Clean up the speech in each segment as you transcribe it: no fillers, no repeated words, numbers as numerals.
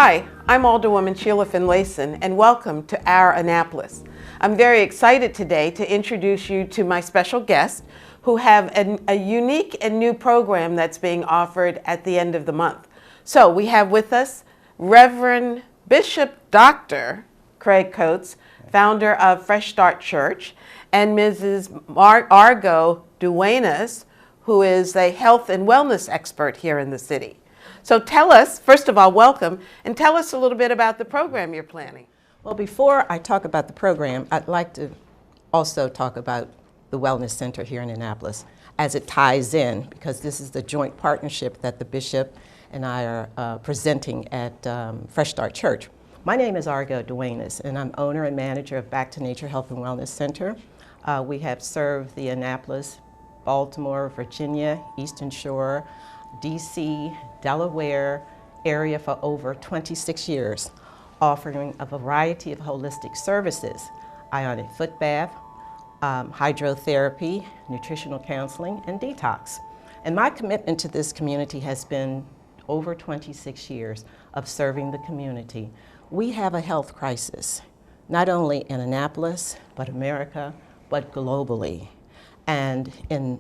Hi, I'm Alderwoman Sheila Finlayson, and welcome to our Annapolis. I'm very excited today to introduce you to my special guests who have a unique and new program that's being offered at the end of the month. So we have with us Reverend Bishop Dr. Craig Coates, founder of Fresh Start Church, and Mrs. Argo Duenas, who is a health and wellness expert here in the city. So tell us, first of all, welcome, and tell us a little bit about the program you're planning. Well, before I talk about the program, I'd like to also talk about the Wellness Center here in Annapolis as it ties in, because this is the joint partnership that the Bishop and I are presenting at Fresh Start Church. My name is Argo Duenas, and I'm owner and manager of Back to Nature Health and Wellness Center. We have served the Annapolis, Baltimore, Virginia, Eastern Shore, DC, Delaware area for over 26 years, offering a variety of holistic services: ionic foot bath, hydrotherapy, nutritional counseling, and detox. And my commitment to this community has been over 26 years of serving the community. We have a health crisis, not only in Annapolis, but America, but globally. And in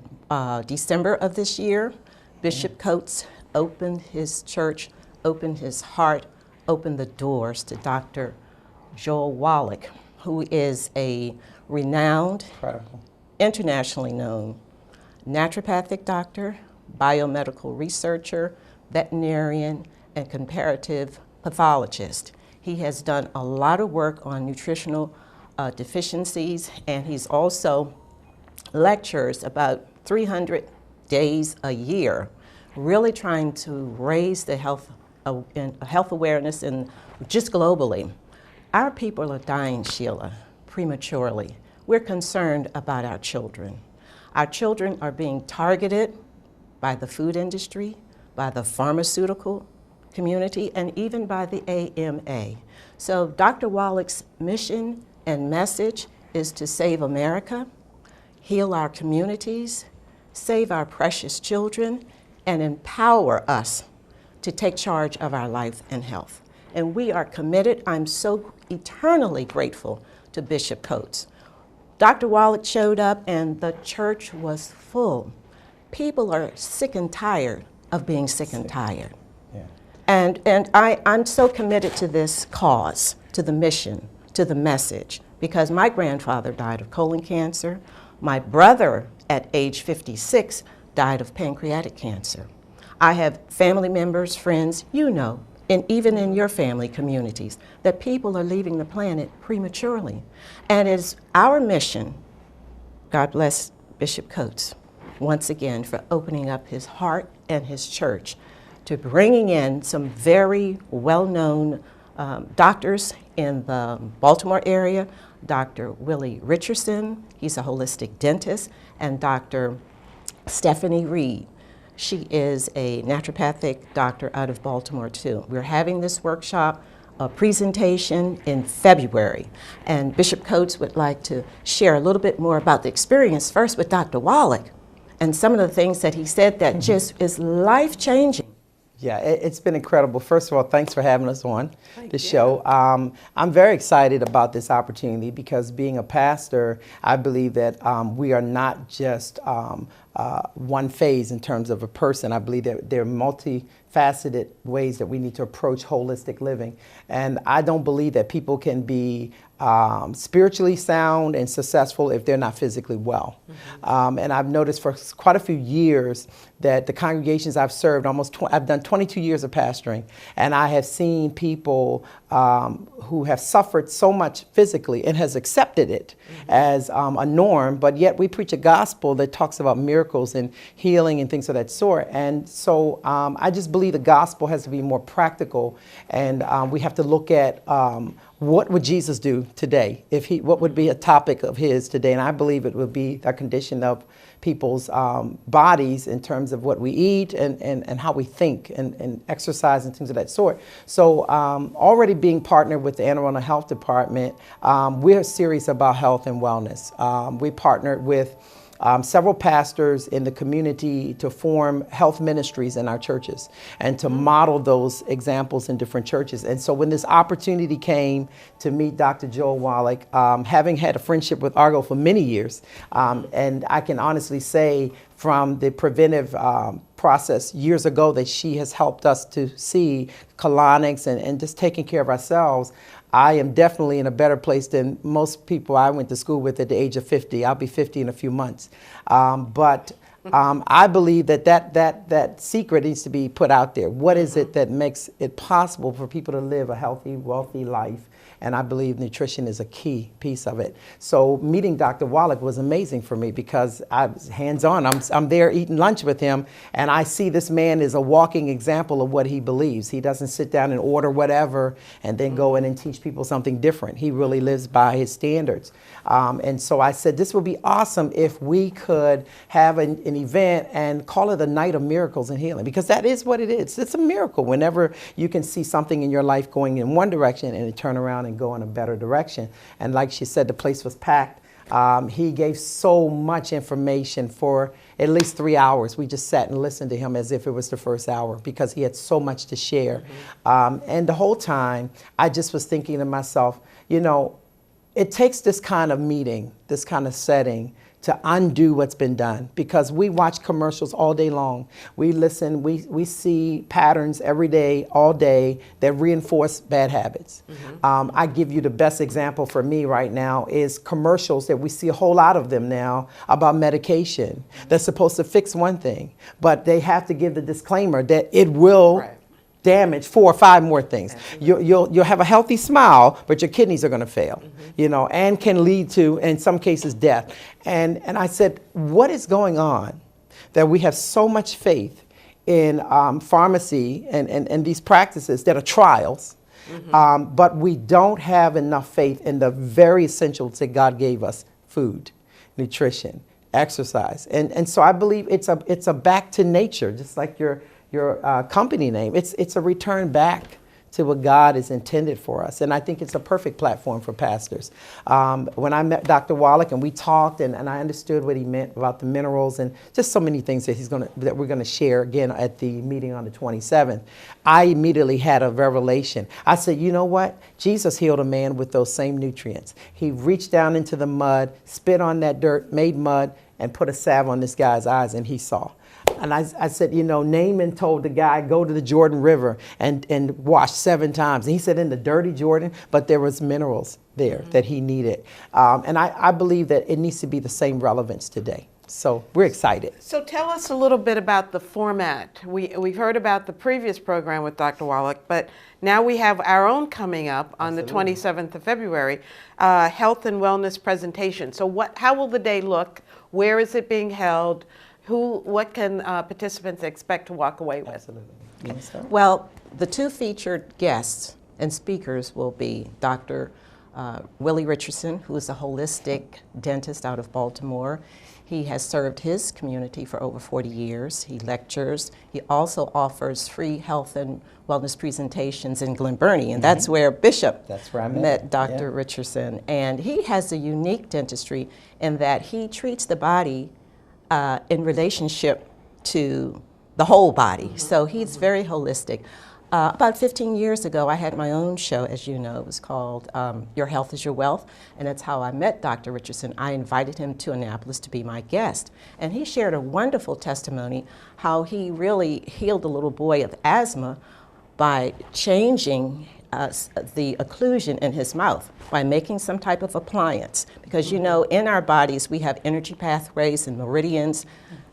December of this year, Bishop Coates opened his church, opened his heart, opened the doors to Dr. Joel Wallach, who is a renowned, internationally known naturopathic doctor, biomedical researcher, veterinarian, and comparative pathologist. He has done a lot of work on nutritional deficiencies, and he's also lectures about 300 days a year, really trying to raise the health awareness and just globally. Our people are dying, Sheila, prematurely. We're concerned about our children. Our children are being targeted by the food industry, by the pharmaceutical community, and even by the AMA. So Dr. Wallach's mission and message is to save America, heal our communities, save our precious children, and empower us to take charge of our life and health. And we are committed. I'm so eternally grateful to Bishop Coates. Dr. Wallach showed up and the church was full. People are sick and tired of being sick and tired. Yeah. And I'm so committed to this cause, to the mission, to the message, because my grandfather died of colon cancer. My brother, at age 56, died of pancreatic cancer. I have family members, friends, you know, and even in your family communities, that people are leaving the planet prematurely. And it's our mission, God bless Bishop Coates, once again, for opening up his heart and his church to bringing in some very well-known doctors in the Baltimore area. Dr. Willie Richardson, he's a holistic dentist, and Dr. Stephanie Reed. She is a naturopathic doctor out of Baltimore too. We're having this workshop, a presentation in February, and Bishop Coates would like to share a little bit more about the experience first with Dr. Wallach and some of the things that he said that just is life-changing. Yeah, it's been incredible. First of all, thanks for having us on the show. I'm very excited about this opportunity because being a pastor, I believe that we are not just one phase in terms of a person. I believe that there are multifaceted ways that we need to approach holistic living. And I don't believe that people can be spiritually sound and successful if they're not physically well. Mm-hmm. And I've noticed for quite a few years that the congregations I've served, I've done 22 years of pastoring, and I have seen people who have suffered so much physically and has accepted it as a norm, but yet we preach a gospel that talks about miracles and healing and things of that sort. And so I just believe the gospel has to be more practical, and we have to look at what would Jesus do today? What would be a topic of his today? And I believe it would be a condition of people's bodies in terms of what we eat and how we think and exercise and things of that sort. So already being partnered with the Anne Arundel Health Department, we're serious about health and wellness. We partnered with several pastors in the community to form health ministries in our churches and to model those examples in different churches. And so when this opportunity came to meet Dr. Joel Wallach, having had a friendship with Argo for many years, and I can honestly say from the preventive process years ago that she has helped us to see colonics and just taking care of ourselves, I am definitely in a better place than most people I went to school with at the age of 50. I'll be 50 in a few months. But I believe that secret needs to be put out there. What is it that makes it possible for people to live a healthy, wealthy life? And I believe nutrition is a key piece of it. So meeting Dr. Wallach was amazing for me because I was hands-on. I'm there eating lunch with him, and I see this man is a walking example of what he believes. He doesn't sit down and order whatever and then go in and teach people something different. He really lives by his standards. And so I said, this would be awesome if we could have an event and call it a night of miracles and healing, because that is what it is. It's a miracle whenever you can see something in your life going in one direction and it turn around and go in a better direction. And like she said, the place was packed. He gave so much information for at least 3 hours. We just sat and listened to him as if it was the first hour because he had so much to share. And the whole time, I just was thinking to myself, you know, it takes this kind of meeting, this kind of setting, to undo what's been done, because we watch commercials all day long. We listen, we see patterns every day, all day, that reinforce bad habits. I give you the best example for me right now is commercials that we see a whole lot of them now about medication that's supposed to fix one thing, but they have to give the disclaimer that it will damage 4 or 5 more things. You'll have a healthy smile, but your kidneys are going to fail, you know, and can lead to, in some cases, death. And I said, what is going on that we have so much faith in pharmacy and these practices that are trials, but we don't have enough faith in the very essentials that God gave us: food, nutrition, exercise. And so I believe it's a back to nature, just like your company name. It's a return back to what God has intended for us. And I think it's a perfect platform for pastors. When I met Dr. Wallach and we talked and I understood what he meant about the minerals and just so many things that we're gonna share again at the meeting on the 27th, I immediately had a revelation. I said, you know what? Jesus healed a man with those same nutrients. He reached down into the mud, spit on that dirt, made mud, and put a salve on this guy's eyes, and he saw. And I said, you know, Naaman told the guy, go to the Jordan River and wash 7 times. And he said in the dirty Jordan, but there was minerals there that he needed. And I believe that it needs to be the same relevance today. So we're excited. So tell us a little bit about the format. We've heard about the previous program with Dr. Wallach, but now we have our own coming up on the 27th of February, health and wellness presentation. So how will the day look? Where is it being held? What can participants expect to walk away with? Absolutely. Well, the 2 featured guests and speakers will be Dr. Willie Richardson, who is a holistic dentist out of Baltimore. He has served his community for over 40 years. He lectures. He also offers free health and wellness presentations in Glen Burnie, and that's where Bishop met Dr. Richardson. And he has a unique dentistry in that he treats the body in relationship to the whole body. So he's very holistic. About 15 years ago, I had my own show, as you know. It was called Your Health is Your Wealth, and that's how I met Dr. Richardson. I invited him to Annapolis to be my guest, and he shared a wonderful testimony how he really healed a little boy of asthma by changing the occlusion in his mouth by making some type of appliance. Because you know, in our bodies we have energy pathways and meridians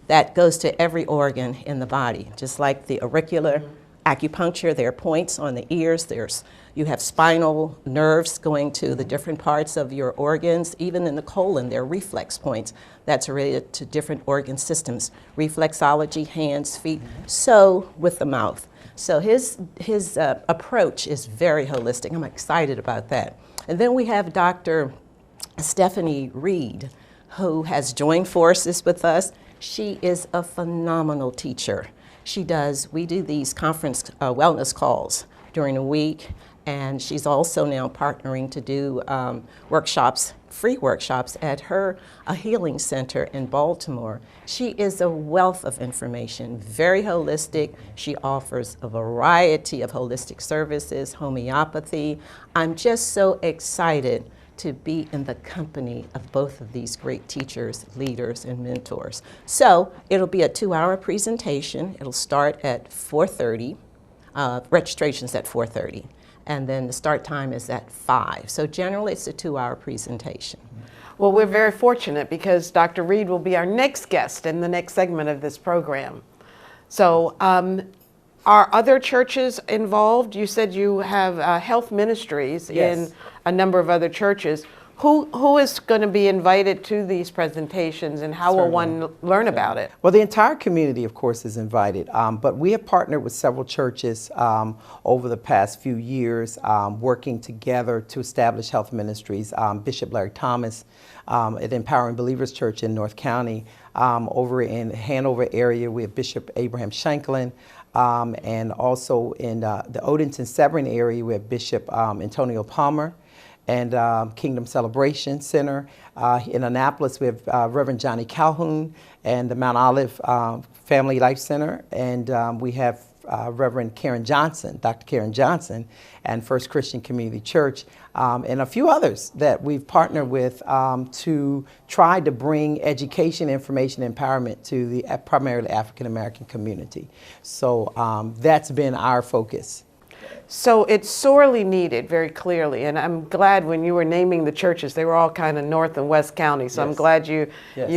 that goes to every organ in the body. Just like the auricular acupuncture, there are points on the ears, you have spinal nerves going to the different parts of your organs. Even in the colon, there are reflex points that's related to different organ systems. Reflexology, hands, feet, so with the mouth. So his approach is very holistic. I'm excited about that. And then we have Dr. Stephanie Reed, who has joined forces with us. She is a phenomenal teacher. We do these conference wellness calls during the week, And she's also now partnering to do workshops, free workshops at her healing center in Baltimore. She is a wealth of information, very holistic. She offers a variety of holistic services, homeopathy. I'm just so excited to be in the company of both of these great teachers, leaders, and mentors. So it'll be a 2-hour presentation. It'll start at 4:30. Registration's at 4:30. And then the start time is at 5. So generally it's a 2-hour presentation. Well, we're very fortunate because Dr. Reed will be our next guest in the next segment of this program. So are other churches involved? You said you have health ministries in a number of other churches. Who is going to be invited to these presentations, and how will one learn about it? Well, the entire community, of course, is invited, but we have partnered with several churches over the past few years, working together to establish health ministries. Bishop Larry Thomas at Empowering Believers Church in North County. Over in Hanover area, we have Bishop Abraham Shanklin. And also in the Odenton-Severn area, we have Bishop Antonio Palmer and Kingdom Celebration Center. In Annapolis, we have Reverend Johnny Calhoun and the Mount Olive Family Life Center. And we have Reverend Karen Johnson, Dr. Karen Johnson, and First Christian Community Church, and a few others that we've partnered with to try to bring education, information, empowerment to the primarily African American community. So that's been our focus. So it's sorely needed, very clearly, and I'm glad when you were naming the churches, they were all kind of North and West County, so I'm glad you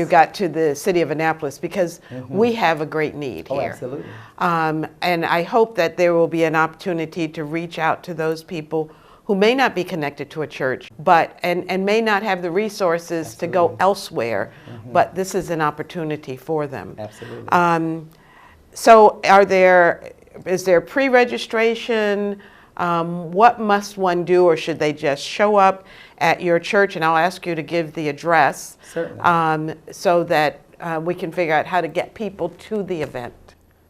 got to the city of Annapolis, because we have a great need here. Absolutely. And I hope that there will be an opportunity to reach out to those people who may not be connected to a church, but and may not have the resources to go elsewhere, but this is an opportunity for them. Absolutely. So is there pre-registration? What must one do, or should they just show up at your church? And I'll ask you to give the address. Certainly. So that we can figure out how to get people to the event.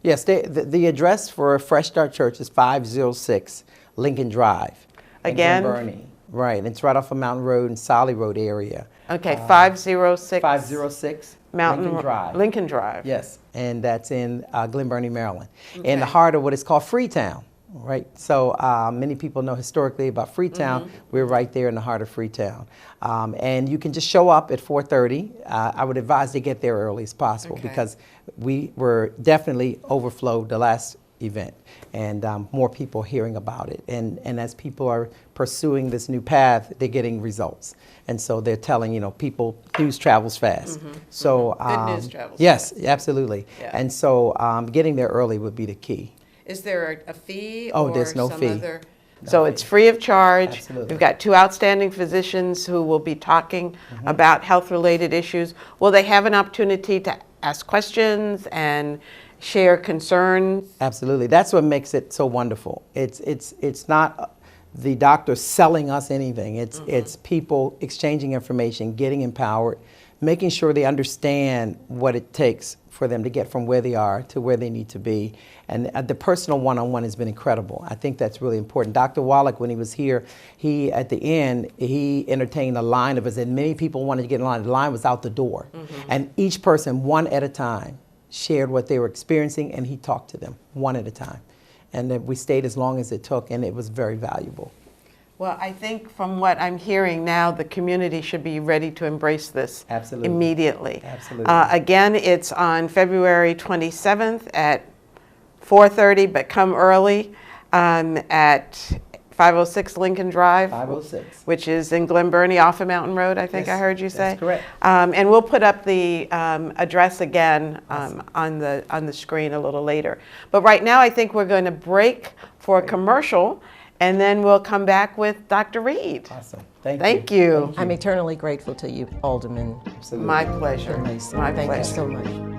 Yes, the address for Fresh Start Church is 506 Lincoln Drive. Again? In Glen Burnie. Right, it's right off of Mountain Road and Solly Road area. Okay, 506? 506 Lincoln Drive. Yes, and that's in Glen Burnie, Maryland, in the heart of what is called Freetown, right? So many people know historically about Freetown. We're right there in the heart of Freetown. And you can just show up at 4:30. I would advise to get there early as possible because we were definitely overflowed the last event, and more people hearing about it. And as people are pursuing this new path, they're getting results. And so they're telling, people, news travels fast. So Good news travels yes, fast. Absolutely. Yeah. And so getting there early would be the key. Is there a fee? Oh, or there's no some fee. Other? So it's free of charge. Absolutely. We've got 2 outstanding physicians who will be talking about health-related issues. Will they have an opportunity to ask questions and share concerns? Absolutely. That's what makes it so wonderful. It's not the doctor selling us anything. It's people exchanging information, getting empowered, making sure they understand what it takes for them to get from where they are to where they need to be. And the personal one-on-one has been incredible. I think that's really important. Dr. Wallach, when he was here, at the end, he entertained a line of us, and many people wanted to get in line. The line was out the door. And each person, one at a time, shared what they were experiencing, and he talked to them one at a time. And then we stayed as long as it took, and it was very valuable. Well, I think from what I'm hearing now, the community should be ready to embrace this immediately. Absolutely. Again, it's on February 27th at 4:30, but come early at 506 Lincoln Drive. 506. Which is in Glen Burnie off of Mountain Road, I think I heard you say. That's correct. And we'll put up the address again on the screen a little later. But right now, I think we're going to break for a commercial, and then we'll come back with Dr. Reed. Awesome. Thank you. I'm eternally grateful to you, Alderman. Absolutely. My pleasure. Mason. My Thank pleasure. you so much.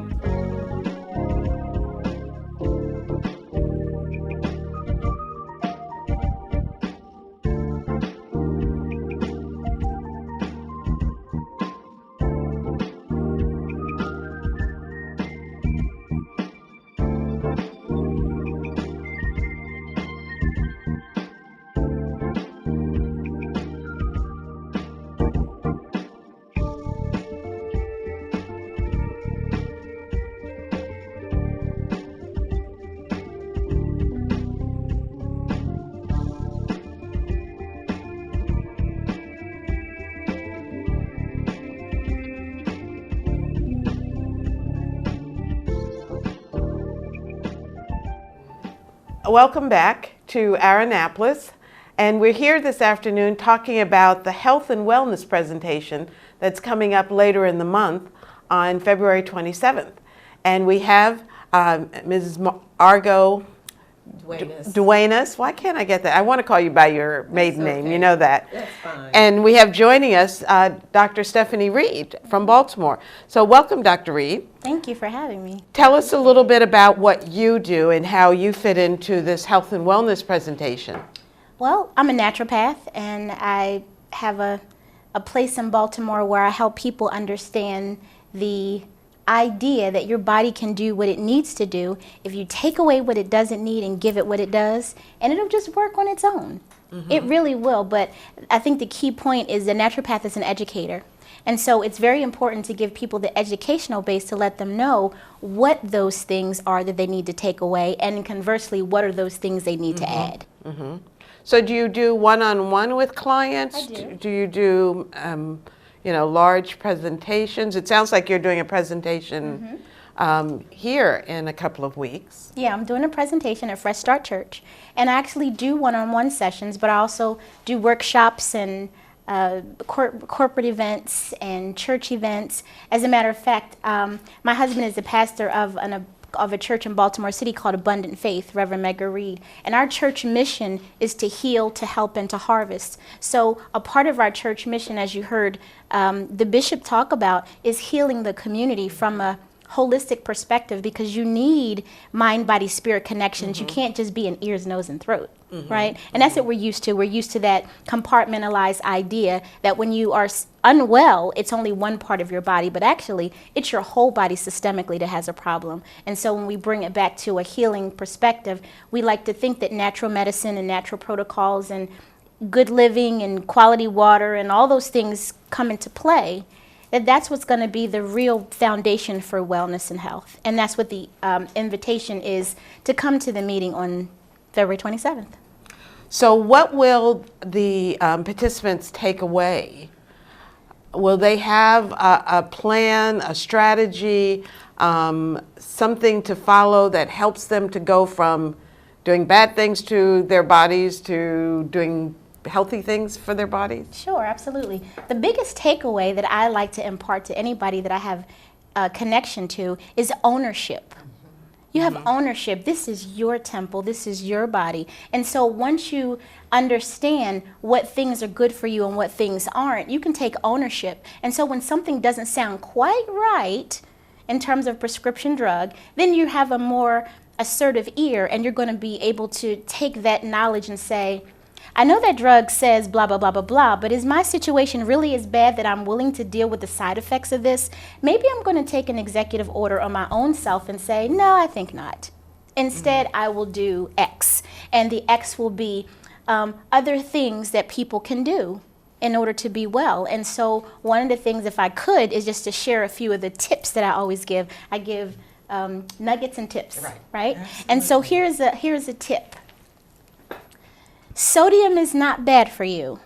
Welcome back to our Annapolis. And we're here this afternoon talking about the health and wellness presentation that's coming up later in the month on February 27th. And we have Mrs. Argo Duenas. Why can't I get that? I want to call you by your maiden name. You know that. That's fine. And we have joining us Dr. Stephanie Reed from Baltimore. So welcome, Dr. Reed. Thank you for having me. Tell us a little bit about what you do and how you fit into this health and wellness presentation. Well, I'm a naturopath, and I have a place in Baltimore where I help people understand the idea that your body can do what it needs to do if you take away what it doesn't need and give it what it does, and it'll just work on its own. It really will. But I think the key point is the naturopath is an educator. And so it's very important to give people the educational base to let them know what those things are that they need to take away, and conversely, what are those things they need to add. So do you do one-on-one with clients? I do. Do you do large presentations? It sounds like you're doing a presentation here in a couple of weeks. Yeah, I'm doing a presentation at Fresh Start Church, and I actually do one-on-one sessions, but I also do workshops and corporate events and church events. As a matter of fact, my husband is the pastor of a church in Baltimore City called Abundant Faith, Reverend Medgar Reed. And our church mission is to heal, to help, and to harvest. So a part of our church mission, as you heard the bishop talk about, is healing the community from a holistic perspective, because you need mind, body, spirit connections. You can't just be an ears, nose, and throat, right? And that's what we're used to. We're used to that compartmentalized idea that when you are unwell, it's only one part of your body, but actually it's your whole body systemically that has a problem. And so when we bring it back to a healing perspective, we like to think that natural medicine and natural protocols and good living and quality water and all those things come into play, that's what's going to be the real foundation for wellness and health. And that's what the invitation is, to come to the meeting on February 27th. So what will the participants take away? Will they have a plan, a strategy, something to follow that helps them to go from doing bad things to their bodies to doing healthy things for their bodies? Sure, absolutely. The biggest takeaway that I like to impart to anybody that I have a connection to is ownership. You have ownership. This is your temple. This is your body. And so once you understand what things are good for you and what things aren't, you can take ownership. And so when something doesn't sound quite right in terms of prescription drug, then you have a more assertive ear, and you're going to be able to take that knowledge and say, I know that drug says blah, blah, blah, blah, blah, but is my situation really as bad that I'm willing to deal with the side effects of this? Maybe I'm going to take an executive order on my own self and say, no, I think not. Instead, I will do X. And the X will be other things that people can do in order to be well. And so one of the things, if I could, is just to share a few of the tips that I always give. I give nuggets and tips, right? And so here's a tip. Sodium is not bad for you.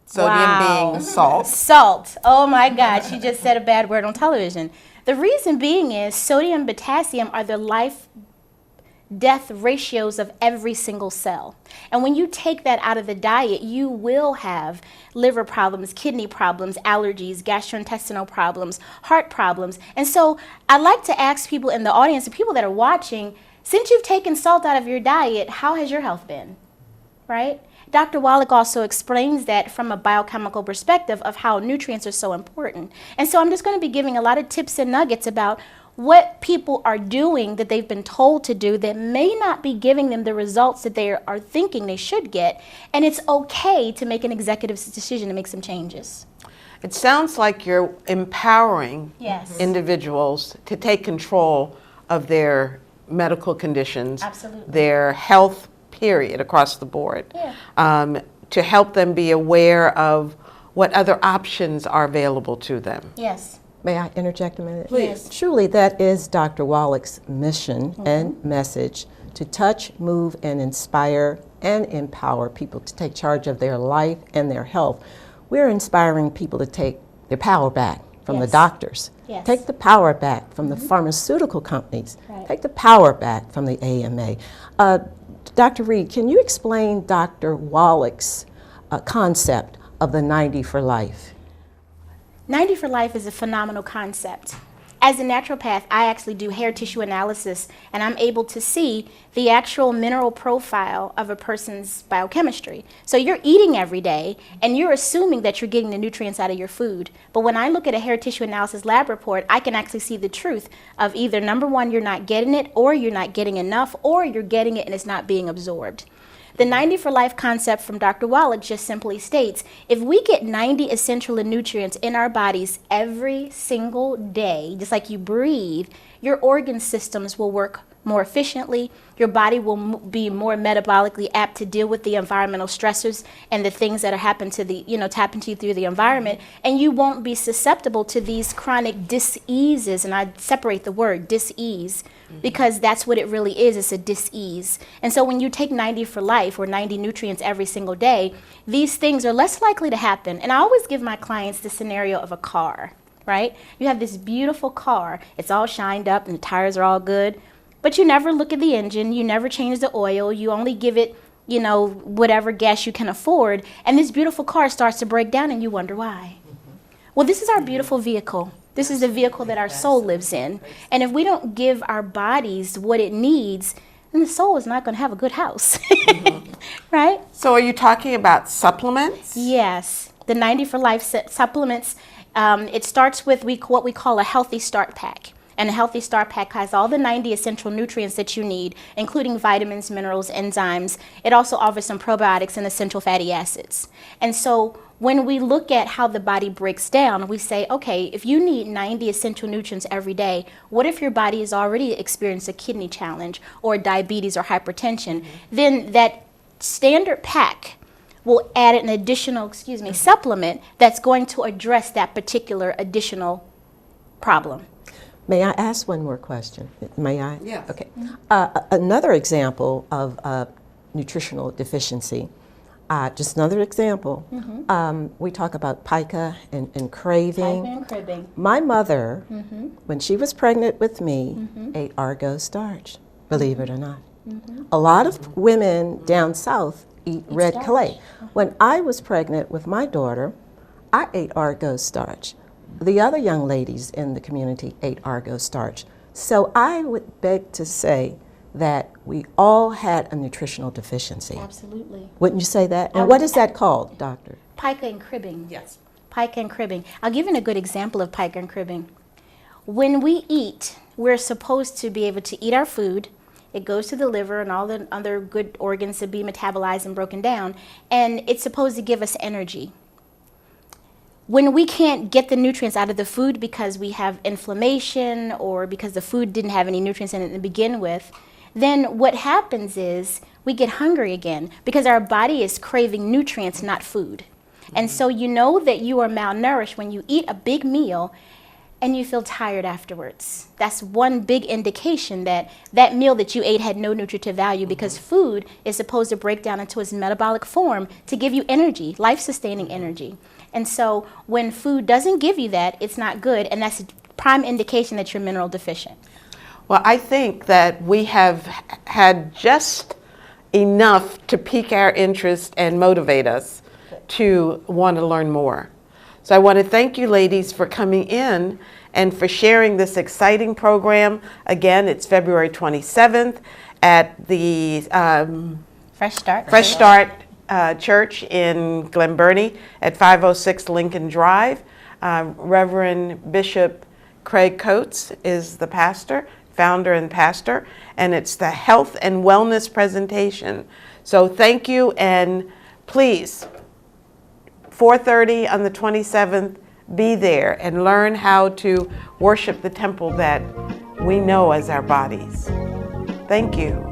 Sodium being salt. Salt. Oh my God, she just said a bad word on television. The reason being is sodium and potassium are the life-death ratios of every single cell. And when you take that out of the diet, you will have liver problems, kidney problems, allergies, gastrointestinal problems, heart problems. And so I like to ask people in the audience, the people that are watching, since you've taken salt out of your diet, how has your health been? Right? Dr. Wallach also explains that from a biochemical perspective of how nutrients are so important. And so I'm just going to be giving a lot of tips and nuggets about what people are doing that they've been told to do that may not be giving them the results that they are thinking they should get. And it's okay to make an executive decision to make some changes. It sounds like you're empowering Yes. individuals to take control of their medical conditions, Absolutely. their health period across the board, to help them be aware of what other options are available to them. Yes. May I interject a minute? Please. Truly, that is Dr. Wallach's mission and message, to touch, move, and inspire and empower people to take charge of their life and their health. We're inspiring people to take their power back from the doctors. Yes. Take the power back from the pharmaceutical companies. Right. Take the power back from the AMA. Dr. Reed, can you explain Dr. Wallach's concept of the 90 for life? 90 for life is a phenomenal concept. As a naturopath, I actually do hair tissue analysis, and I'm able to see the actual mineral profile of a person's biochemistry. So you're eating every day, and you're assuming that you're getting the nutrients out of your food. But when I look at a hair tissue analysis lab report, I can actually see the truth of either, number one, you're not getting it, or you're not getting enough, or you're getting it and it's not being absorbed. The 90 for life concept from Dr. Wallach just simply states, if we get 90 essential nutrients in our bodies every single day, just like you breathe, your organ systems will work more efficiently, your body will be more metabolically apt to deal with the environmental stressors and the things that are happen to the, tap into you through the environment, and you won't be susceptible to these chronic diseases, and I separate the word disease, because that's what it really is, it's a disease. And so when you take 90 for life, or 90 nutrients every single day, these things are less likely to happen. And I always give my clients the scenario of a car, right? You have this beautiful car, it's all shined up and the tires are all good, but you never look at the engine, you never change the oil, you only give it, whatever gas you can afford, and this beautiful car starts to break down and you wonder why. Well, this is our beautiful vehicle. This is the vehicle that our soul lives in. And if we don't give our bodies what it needs, then the soul is not going to have a good house, right? So are you talking about supplements? Yes, the 90 for life supplements, it starts with what we call a healthy start pack. And a healthy start pack has all the 90 essential nutrients that you need, including vitamins, minerals, enzymes. It also offers some probiotics and essential fatty acids. And so when we look at how the body breaks down, we say, okay, if you need 90 essential nutrients every day, what if your body has already experienced a kidney challenge or diabetes or hypertension? Then that standard pack will add an additional, supplement that's going to address that particular additional problem. May I ask one more question? May I? Yeah. Okay. Another example of nutritional deficiency, just another example, we talk about pica and craving. Pica and cribbing. My mother, when she was pregnant with me, ate Argo starch, believe it or not. A lot of women down south eat red starch. clay. When I was pregnant with my daughter, I ate Argo starch. The other young ladies in the community ate Argo starch. So I would beg to say that we all had a nutritional deficiency. Absolutely. Wouldn't you say that? And what is that called, doctor? Pica and cribbing. Yes. Pica and cribbing. I'll give you a good example of pica and cribbing. When we eat, we're supposed to be able to eat our food. It goes to the liver and all the other good organs to be metabolized and broken down, and it's supposed to give us energy. When we can't get the nutrients out of the food because we have inflammation or because the food didn't have any nutrients in it to begin with, then what happens is we get hungry again because our body is craving nutrients, not food. And so you know that you are malnourished when you eat a big meal and you feel tired afterwards. That's one big indication that that meal that you ate had no nutritive value, because food is supposed to break down into its metabolic form to give you energy, life-sustaining energy. And so when food doesn't give you that, it's not good, and that's a prime indication that you're mineral deficient. Well, I think that we have had just enough to pique our interest and motivate us to want to learn more. So I want to thank you ladies for coming in and for sharing this exciting program. Again, it's February 27th at the Fresh Start. Fresh Start Church in Glen Burnie at 506 Lincoln Drive. Reverend Bishop Craig Coates is the pastor, founder and pastor, and it's the health and wellness presentation. So thank you, and please, 4:30 on the 27th, be there and learn how to worship the temple that we know as our bodies. Thank you.